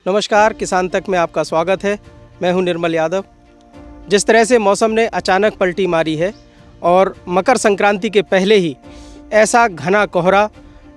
नमस्कार, किसान तक में आपका स्वागत है। मैं हूं निर्मल यादव। जिस तरह से मौसम ने अचानक पलटी मारी है और मकर संक्रांति के पहले ही ऐसा घना कोहरा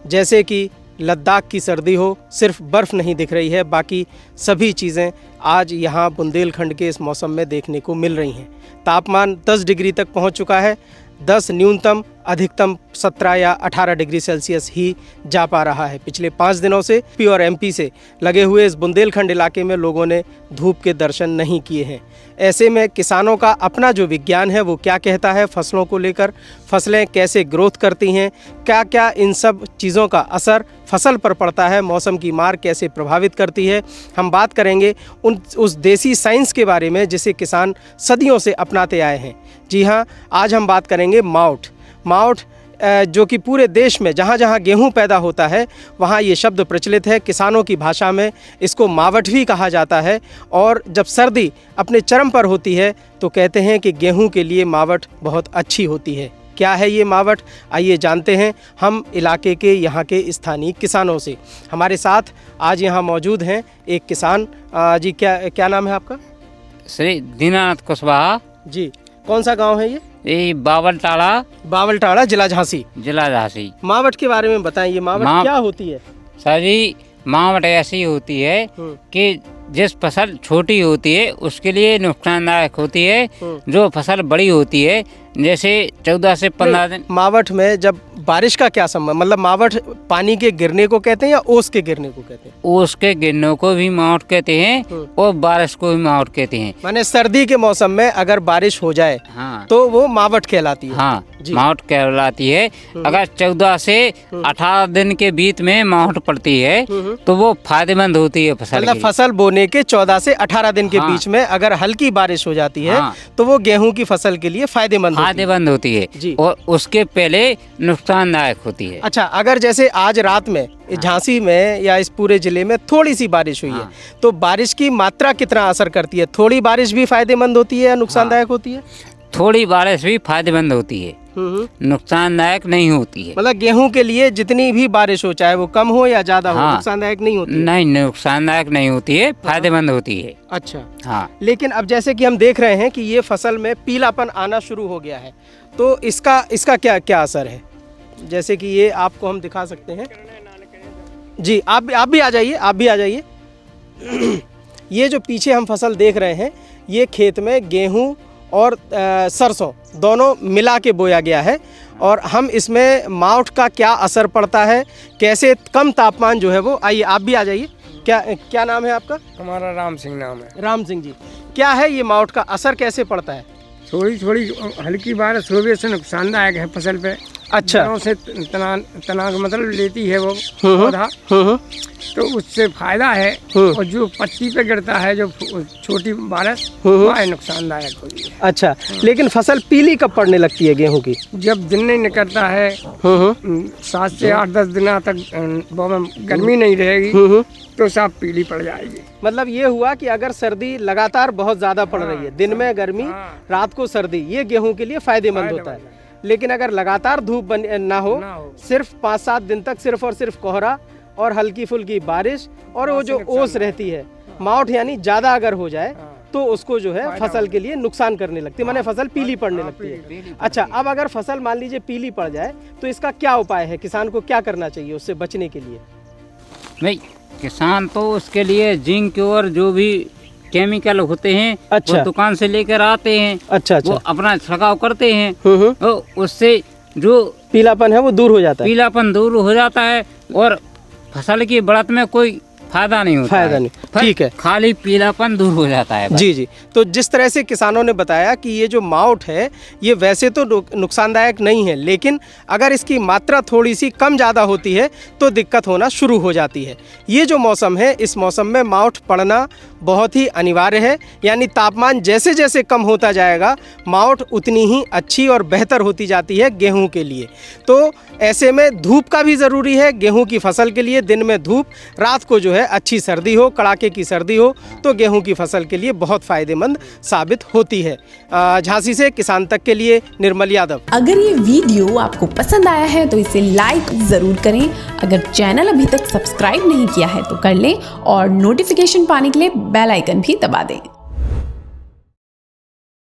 जैसे कि लद्दाख की सर्दी हो, सिर्फ बर्फ़ नहीं दिख रही है, बाकी सभी चीज़ें आज यहाँ बुंदेलखंड के इस मौसम में देखने को मिल रही हैं। तापमान 10 डिग्री तक पहुँच चुका है। 10 न्यूनतम, अधिकतम 17 या 18 डिग्री सेल्सियस ही जा पा रहा है। पिछले 5 दिनों से यूपी और एमपी से लगे हुए इस बुंदेलखंड इलाके में लोगों ने धूप के दर्शन नहीं किए हैं। ऐसे में किसानों का अपना जो विज्ञान है वो क्या कहता है फसलों को लेकर, फसलें कैसे ग्रोथ करती हैं, क्या क्या इन सब चीज़ों का असर फसल पर पड़ता है, मौसम की मार कैसे प्रभावित करती है, हम बात करेंगे उस देसी साइंस के बारे में जिसे किसान सदियों से अपनाते आए हैं। जी हाँ, आज हम बात करेंगे मावठ जो कि पूरे देश में जहाँ जहाँ गेहूँ पैदा होता है वहाँ ये शब्द प्रचलित है। किसानों की भाषा में इसको मावठ भी कहा जाता है। और जब सर्दी अपने चरम पर होती है तो कहते हैं कि गेहूँ के लिए मावठ बहुत अच्छी होती है। क्या है ये मावठ, आइए जानते हैं हम इलाके के यहाँ के स्थानीय किसानों से। हमारे साथ आज यहाँ मौजूद हैं एक किसान। जी, क्या नाम है आपका? श्री दीनानाथ कुशवाहा जी। कौन सा गांव है ये? बावलटाड़ा, जिला झांसी। मावठ के बारे में बताएं, ये मावठ क्या होती है? सर जी, मावठ ऐसी होती है कि जिस फसल छोटी होती है उसके लिए नुकसानदायक होती है। जो फसल बड़ी होती है जैसे 14 से 15 दिन। मावठ में जब बारिश का क्या संबंध, मतलब मावठ पानी के गिरने को कहते हैं या ओस के गिरने को कहते हैं? ओस के गिरने को भी मावठ कहते हैं और बारिश को भी मावठ कहते हैं। माने सर्दी के मौसम में अगर बारिश हो जाए हाँ, तो वो मावठ कहलाती है। हाँ, मावठ कहलाती है। अगर 14 से 18 दिन के बीच में मावठ पड़ती है तो वो फायदेमंद होती है फसल। मतलब फसल बोने के 14 से 18 दिन के बीच में अगर हल्की बारिश हो जाती है तो वो गेहूं की फसल के लिए फायदेमंद होती है और उसके पहले नुकसानदायक होती है। अच्छा, अगर जैसे आज रात में झांसी में या इस पूरे जिले में थोड़ी सी बारिश हुई है तो बारिश की मात्रा कितना असर करती है? थोड़ी बारिश भी फायदेमंद होती है या नुकसानदायक होती है? थोड़ी बारिश भी फायदेमंद होती है, नुकसानदायक नहीं होती है। मतलब गेहूं के लिए जितनी भी बारिश हो, चाहे वो कम हो या ज्यादा हो, नुकसानदायक नहीं होती है? नहीं, नुकसानदायक नहीं होती है, फायदेमंद होती है। अच्छा, हाँ। लेकिन अब जैसे कि हम देख रहे हैं कि ये फसल में पीलापन आना शुरू हो गया है, तो इसका क्या असर है? जैसे कि ये आपको हम दिखा सकते हैं जी। आप भी आ जाइए। ये जो पीछे हम फसल देख रहे हैं ये खेत में गेहूं और सरसों दोनों मिला के बोया गया है। और हम इसमें मावठ का क्या असर पड़ता है, कैसे कम तापमान जो है वो, आइए आप भी आ जाइए। क्या नाम है आपका? हमारा राम सिंह नाम है। राम सिंह जी, क्या है ये मावठ का असर कैसे पड़ता है? थोड़ी हल्की बारिश होने से नुकसानदायक है फसल पे। अच्छा, से तना मतलब लेती है वो पौधा, तो उससे फायदा है। और जो पत्ती पे गिरता है जो छोटी बारिश वह नुकसानदायक होती है। अच्छा, लेकिन फसल पीली कब पड़ने लगती है गेहूं की? जब दिन नहीं निकलता है 7 से 8-10 दिन तक गर्मी नहीं रहेगी तो सब पीली पड़ जाएगी। मतलब ये हुआ कि अगर सर्दी लगातार बहुत ज्यादा पड़ रही है, दिन में गर्मी, रात को सर्दी, ये गेहूं के लिए फायदेमंद होता है। लेकिन अगर लगातार धूप ना हो, सिर्फ 5-7 दिन तक सिर्फ और सिर्फ कोहरा और हल्की फुल्की बारिश और वो जो ओस रहती है, मावठ यानी ज्यादा अगर हो जाए तो उसको जो है फसल के लिए नुकसान करने लगती है, माने फसल पीली पड़ने लगती है। अच्छा, अब अगर फसल मान लीजिए पीली पड़ जाए तो इसका क्या उपाय है? किसान को क्या करना चाहिए उससे बचने के लिए? नहीं, किसान तो उसके लिए जिंक और जो भी केमिकल होते हैं वो दुकान से लेकर आते हैं। अच्छा, वो अपना छिड़काव करते हैं तो उससे जो पीलापन है वो दूर हो जाता है। पीलापन दूर हो जाता है और फसल की बढ़त में कोई फायदा नहीं होता है। ठीक है, खाली पीलापन दूर हो जाता है। जी। तो जिस तरह से किसानों ने बताया कि ये जो मावठ है ये वैसे तो नुकसानदायक नहीं है, लेकिन अगर इसकी मात्रा थोड़ी सी कम ज़्यादा होती है तो दिक्कत होना शुरू हो जाती है। ये जो मौसम है, इस मौसम में मावठ पड़ना बहुत ही अनिवार्य है। यानी तापमान जैसे जैसे कम होता जाएगा मावठ उतनी ही अच्छी और बेहतर होती जाती है गेहूं के लिए। तो ऐसे में धूप का भी ज़रूरी है गेहूं की फसल के लिए। दिन में धूप, रात को जो है अच्छी सर्दी हो, कड़ाके की सर्दी हो तो गेहूं की फसल के लिए बहुत फ़ायदेमंद साबित होती है। झांसी से किसान तक के लिए निर्मल यादव। अगर ये वीडियो आपको पसंद आया है तो इसे लाइक ज़रूर करें। अगर चैनल अभी तक सब्सक्राइब नहीं किया है तो कर लें और नोटिफिकेशन पाने के लिए बेल आइकन भी दबा दें।